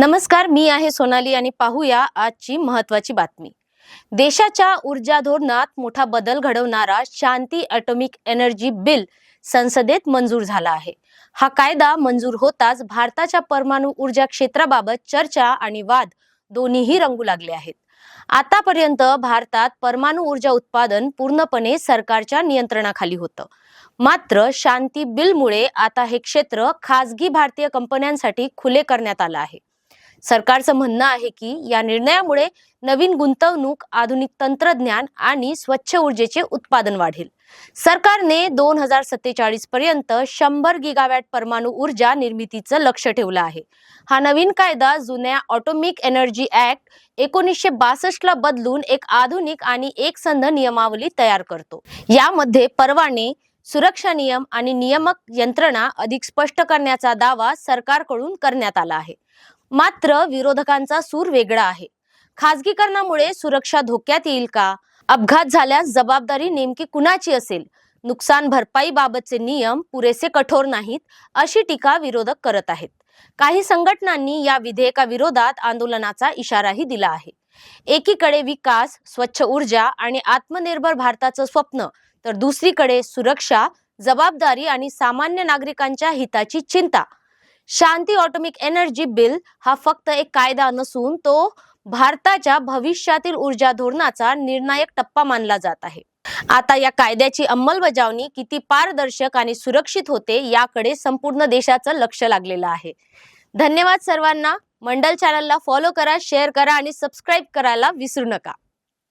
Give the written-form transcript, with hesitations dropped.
नमस्कार, मी आहे सोनाली आणि पाहूया आजची महत्त्वाची बातमी। देशाच्या ऊर्जा धोरणात मोठा बदल घडवणारा शांती ॲटॉमिक एनर्जी बिल संसदेत मंजूर झाला आहे। हा कायदा मंजूर होताच भारताच्या परमाणु ऊर्जा क्षेत्राबाबत चर्चा आणि वाद दोन्हीही रंगू लागले आहेत। आतापर्यंत भारतात परमाणु ऊर्जा उत्पादन पूर्णपणे सरकारच्या नियंत्रणाखाली होतं। मात्र शांती बिलमुळे आता हे क्षेत्र खासगी भारतीय कंपन्यांसाठी खुले करण्यात आलं आहे। सरकारचं म्हणणं आहे की या निर्णयामुळे नवीन गुंतवणूक, आधुनिक तंत्रज्ञान आणि स्वच्छ ऊर्जेचे उत्पादन वाढेल। सरकारने 2047 पर्यंत 100 गिगावॅट परमाणु ऊर्जा निर्मितीचं लक्ष ठेवलं आहे। हा नवीन कायदा जुन्या ॲटॉमिक एनर्जी ॲक्ट 1962 ला बदलून एक आधुनिक आणि एकसंध नियमावली तयार करतो। यामध्ये परवाने, सुरक्षा नियम आणि नियामक यंत्रणा अधिक स्पष्ट करण्याचा दावा सरकारकडून करण्यात आला आहे। मात्र विरोधकांचा सूर वेगळा आहे। खासगीकरणामुळे सुरक्षा धोक्यात येईल का? अपघात झाल्यास जबाबदारी नेमकी कुणाची असेल? नुकसान भरपाई बाबतचे नियम पुरेसे कठोर नाहीत, अशी टीका विरोधक करत आहेत। काही संघटनांनी या विधेयकाविरोधात आंदोलनाचा इशाराही दिला आहे। एकीकडे विकास, स्वच्छ ऊर्जा आणि आत्मनिर्भर भारताचं स्वप्न, तर दुसरीकडे सुरक्षा, जबाबदारी आणि सामान्य नागरिकांच्या हिताची चिंता। शांती ॲटॉमिक एनर्जी बिल हा फक्त एक कायदा नसून तो भारताच्या भविष्यातील ऊर्जा धोरणाचा निर्णायक टप्पा मानला जात आहे। आता या कायद्याची अंमलबजावणी किती पारदर्शक आणि सुरक्षित होते याकडे संपूर्ण देशाचं लक्ष लागलेलं आहे। धन्यवाद सर्वांना। मंडल चॅनलला फॉलो करा, शेअर करा आणि सबस्क्राइब करायला विसरू नका।